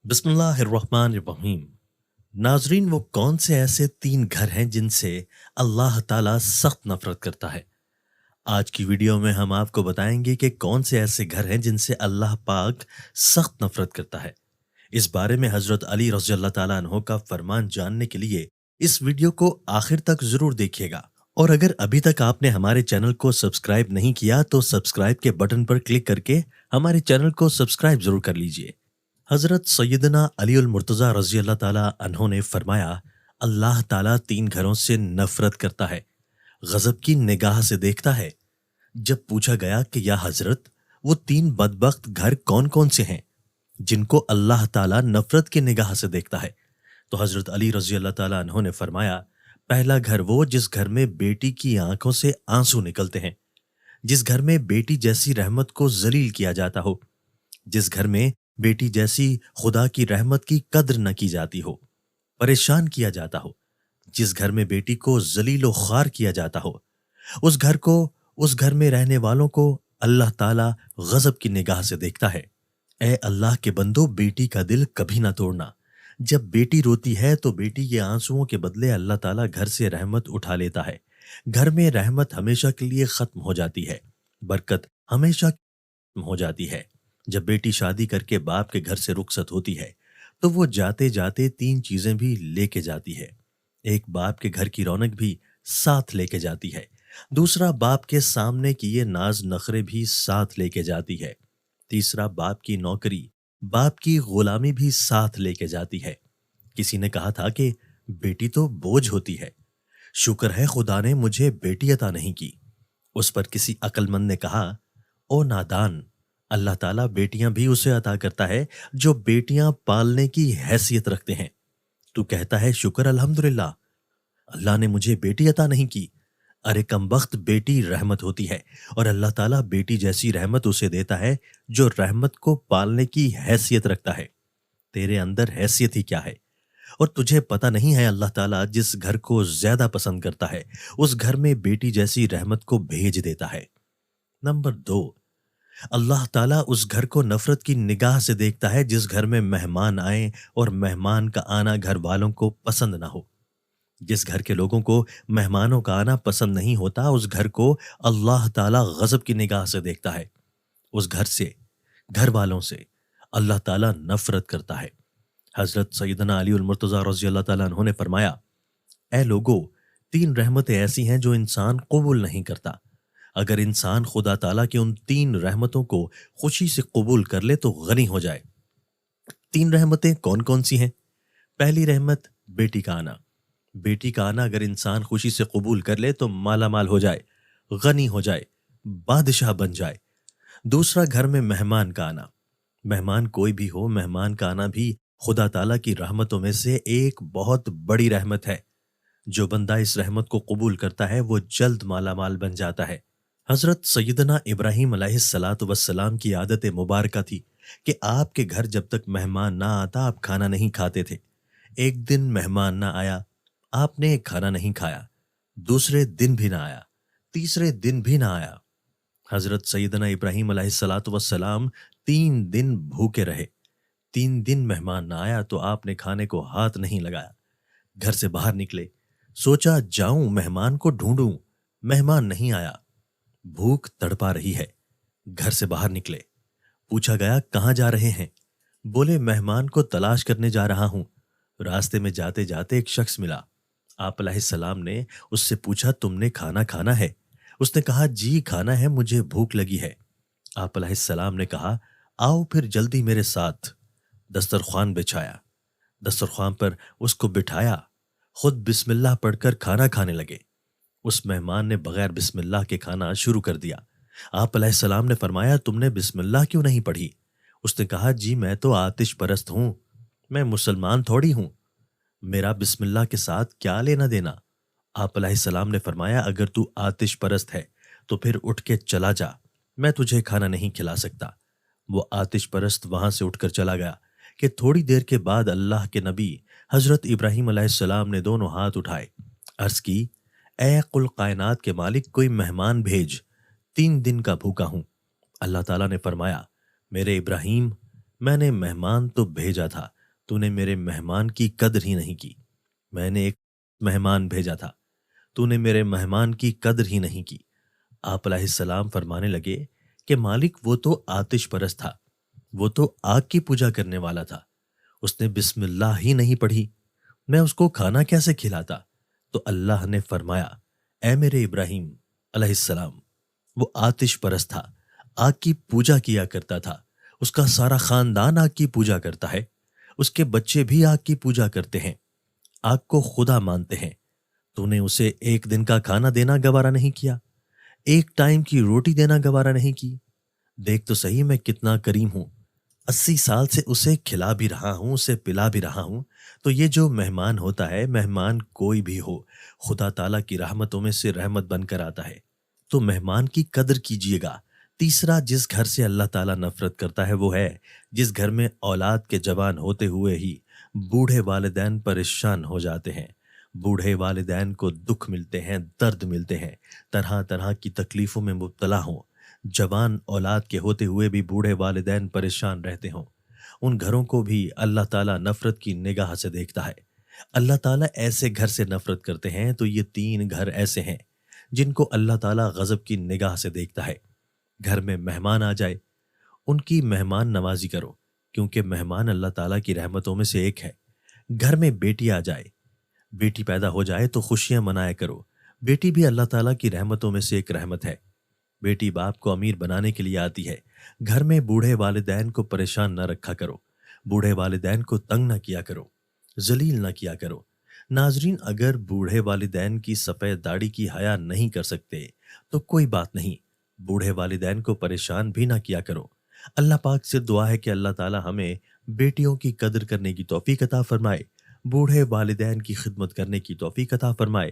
बिस्मिल्लाहिर्रहमानिर्रहीम। नाजरीन, वो कौन से ऐसे तीन घर हैं जिनसे अल्लाह ताला सख्त नफरत करता है। आज की वीडियो में हम आपको बताएंगे कि कौन से ऐसे घर हैं जिनसे अल्लाह पाक सख्त नफरत करता है। इस बारे में हजरत अली रज़ी अल्लाह ताला अन्हो का फरमान जानने के लिए इस वीडियो को आखिर तक जरूर देखिएगा। और अगर अभी तक आपने हमारे चैनल को सब्सक्राइब नहीं किया तो सब्सक्राइब के बटन पर क्लिक करके हमारे चैनल को सब्सक्राइब जरूर कर लीजिए। हजरत सैयदना अली उल मुर्तज़ा रज़ी अल्लाह ताला अन्हो ने फरमाया, अल्लाह ताला तीन घरों से नफरत करता है, गजब की निगाह से देखता है। जब पूछा गया कि या हजरत, वो तीन बदबख्त घर कौन कौन से हैं जिनको अल्लाह ताला नफरत की निगाह से देखता है, तो हजरत अली रज़ी अल्लाह ताला अन्हो ने फरमाया, पहला घर वो जिस घर में बेटी की आंखों से आंसू निकलते हैं, जिस घर में बेटी जैसी रहमत को जलील किया जाता हो, जिस घर में बेटी जैसी खुदा की रहमत की कद्र न की जाती हो, परेशान किया जाता हो, जिस घर में बेटी को जलीलो ख्वार किया जाता हो, उस घर को, उस घर में रहने वालों को अल्लाह ताला गजब की निगाह से देखता है। ए अल्लाह के बंदो, बेटी का दिल कभी ना तोड़ना। जब बेटी रोती है तो बेटी के आंसुओं के बदले अल्लाह ताला घर से रहमत उठा लेता है। घर में रहमत हमेशा के लिए खत्म हो जाती है, बरकत हमेशा खत्म हो जाती है। जब बेटी शादी करके बाप के घर से रुखसत होती है तो वो जाते जाते तीन चीजें भी लेके जाती है। एक, बाप के घर की रौनक भी साथ लेके जाती है। दूसरा, बाप के सामने किए नाज नखरे भी साथ लेके जाती है। तीसरा, बाप की नौकरी, बाप की गुलामी भी साथ लेके जाती है। किसी ने कहा था कि बेटी तो बोझ होती है, शुक्र है खुदा ने मुझे बेटी अता नहीं की। उस पर किसी अक्लमंद ने कहा, ओ नादान, अल्लाह ताला बेटियां भी उसे अता करता है जो बेटियां पालने की हैसियत रखते हैं। तू कहता है शुक्र अल्हम्दुलिल्लाह, अल्लाह ने मुझे बेटी अता नहीं की। अरे कमबख्त, बेटी रहमत होती है और अल्लाह ताला बेटी जैसी रहमत उसे देता है जो रहमत को पालने की हैसियत रखता है। तेरे अंदर हैसियत ही क्या है, और तुझे पता नहीं है अल्लाह ताला जिस घर को ज्यादा पसंद करता है उस घर में बेटी जैसी रहमत को भेज देता है। नंबर दो, अल्लाह ताला उस घर को नफरत की निगाह से देखता है जिस घर में मेहमान आए और मेहमान का आना घर वालों को पसंद ना हो। जिस घर के लोगों को मेहमानों का आना पसंद नहीं होता उस घर को अल्लाह ताला गजब की निगाह से देखता है। उस घर से, घर वालों से अल्लाह ताला नफरत करता है। हजरत सैयदना अली उल मुर्तज़ा रज़ी अल्लाह ताला अन्हो ने फरमाया, ए लोगो, तीन रहमतें ऐसी हैं जो इंसान कबूल नहीं करता। अगर इंसान खुदा ताला की उन तीन रहमतों को खुशी से कबूल कर ले तो गनी हो जाए। तीन रहमतें कौन कौन सी हैं? पहली रहमत, बेटी का आना। बेटी का आना अगर इंसान खुशी से कबूल कर ले तो माला माल हो जाए, गनी हो जाए, बादशाह बन जाए। दूसरा, घर में मेहमान का आना। मेहमान कोई भी हो, मेहमान का आना भी खुदा ताला की रहमतों में से एक बहुत बड़ी रहमत है। जो बंदा इस रहमत को कबूल करता है वो जल्द माला माल बन जाता है। हजरत सैयदना इब्राहिम अलैहिस्सलातु वस्सलाम की आदत मुबारका थी कि आपके घर जब तक मेहमान ना आता आप खाना नहीं खाते थे। एक दिन मेहमान ना आया, आपने खाना नहीं खाया। दूसरे दिन भी ना आया, तीसरे दिन भी ना आया। हजरत सैयदना इब्राहिम अलैहिस्सलातु वस्सलाम 3 दिन भूखे रहे। 3 दिन मेहमान ना आया तो आपने खाने को हाथ नहीं लगाया। घर से बाहर निकले, सोचा जाऊं मेहमान को ढूंढूं, मेहमान नहीं आया। भूख तड़पा रही है, घर से बाहर निकले। पूछा गया कहाँ जा रहे हैं? बोले मेहमान को तलाश करने जा रहा हूं। रास्ते में जाते जाते एक शख्स मिला। आप अलैहिस्सलाम ने उससे पूछा तुमने खाना खाना है? उसने कहा जी खाना है, मुझे भूख लगी है। आप अलैहिस्सलाम ने कहा आओ फिर जल्दी मेरे साथ। दस्तरख्वान बिछाया, दस्तरख्वान पर उसको बिठाया, खुद बिस्मिल्लाह पढ़कर खाना खाने लगे। उस मेहमान ने बगैर बिस्मिल्लाह के खाना शुरू कर दिया। आप अलैहिस्सलाम ने फरमाया तुमने बिस्मिल्लाह क्यों नहीं पढ़ी? उसने कहा जी मैं तो आतिश परस्त हूं, मैं मुसलमान थोड़ी हूं, मेरा बिस्मिल्लाह के साथ क्या लेना देना? आप अलैहिस्सलाम ने फरमाया अगर तू आतिश परस्त है तो फिर उठ के चला जा, मैं तुझे खाना नहीं खिला सकता। वो आतिश परस्त वहां से उठकर चला गया कि थोड़ी देर के बाद अल्लाह के नबी हजरत इब्राहिम अलैहिस्सलाम ने दोनों हाथ उठाए, अर्ज की ए कुल कायनात के मालिक कोई मेहमान भेज, 3 दिन का भूखा हूं। अल्लाह ताला ने फरमाया मेरे इब्राहिम, میں نے مہمان تو بھیجا تھا، تو نے میرے مہمان کی قدر ہی نہیں کی۔ میں نے ایک مہمان بھیجا تھا، تو نے میرے مہمان کی قدر ہی نہیں کی۔ آپ علیہ السلام فرمانے لگے کہ مالک وہ تو آتش پرست تھا، وہ تو آگ کی پوجا کرنے والا تھا، اس نے بسم اللہ ہی نہیں پڑھی، میں اس کو کھانا کیسے کھلاتا؟ تو اللہ نے فرمایا، اے میرے ابراہیم علیہ السلام، وہ آتش پرست تھا، آگ کی پوجا کیا کرتا تھا، اس کا سارا خاندان آگ کی پوجا کرتا ہے، اس کے بچے بھی آگ کی پوجا کرتے ہیں، آگ کو خدا مانتے ہیں۔ تو نے اسے ایک دن کا کھانا دینا گوارا نہیں کیا، ایک ٹائم کی روٹی دینا گوارا نہیں کی؟ دیکھ تو صحیح میں کتنا کریم ہوں، 80 سال سے اسے کھلا بھی رہا ہوں، اسے پلا بھی رہا ہوں۔ تو یہ جو مہمان ہوتا ہے، مہمان کوئی بھی ہو، خدا تعالیٰ کی رحمتوں میں سے رحمت بن کر آتا ہے، تو مہمان کی قدر کیجیے گا۔ تیسرا، جس گھر سے اللہ تعالیٰ نفرت کرتا ہے وہ ہے جس گھر میں اولاد کے جوان ہوتے ہوئے ہی بوڑھے والدین پریشان ہو جاتے ہیں، بوڑھے والدین کو دکھ ملتے ہیں، درد ملتے ہیں، طرح طرح کی تکلیفوں میں مبتلا ہوں، جوان اولاد کے ہوتے ہوئے بھی بوڑھے والدین پریشان رہتے ہوں، ان گھروں کو بھی اللہ تعالیٰ نفرت کی نگاہ سے دیکھتا ہے۔ اللہ تعالیٰ ایسے گھر سے نفرت کرتے ہیں، تو یہ 3 گھر ایسے ہیں جن کو اللہ تعالیٰ غضب کی نگاہ سے دیکھتا ہے۔ گھر میں مہمان آ جائے، ان کی مہمان نوازی کرو، کیونکہ مہمان اللہ تعالیٰ کی رحمتوں میں سے ایک ہے۔ گھر میں بیٹی آ جائے، بیٹی پیدا ہو جائے تو خوشیاں منایا کرو، بیٹی بھی اللہ تعالیٰ کی رحمتوں میں سے ایک رحمت ہے۔ بیٹی باپ کو امیر بنانے کے لیے آتی ہے۔ گھر میں بوڑھے والدین کو پریشان نہ رکھا کرو، بوڑھے والدین کو تنگ نہ کیا کرو، ذلیل نہ کیا کرو۔ ناظرین، اگر بوڑھے والدین کی سفید داڑھی کی حیا نہیں کر سکتے تو کوئی بات نہیں، بوڑھے والدین کو پریشان بھی نہ کیا کرو۔ اللہ پاک سے دعا ہے کہ اللہ تعالیٰ ہمیں بیٹیوں کی قدر کرنے کی توفیق عطا فرمائے، بوڑھے والدین کی خدمت کرنے کی توفیق عطا فرمائے،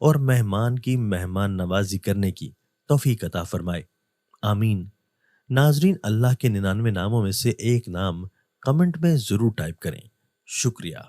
اور مہمان کی مہمان نوازی کرنے کی توفیق عطا فرمائے۔ آمین۔ ناظرین، اللہ کے 99 ناموں میں سے ایک نام کمنٹ میں ضرور ٹائپ کریں۔ شکریہ۔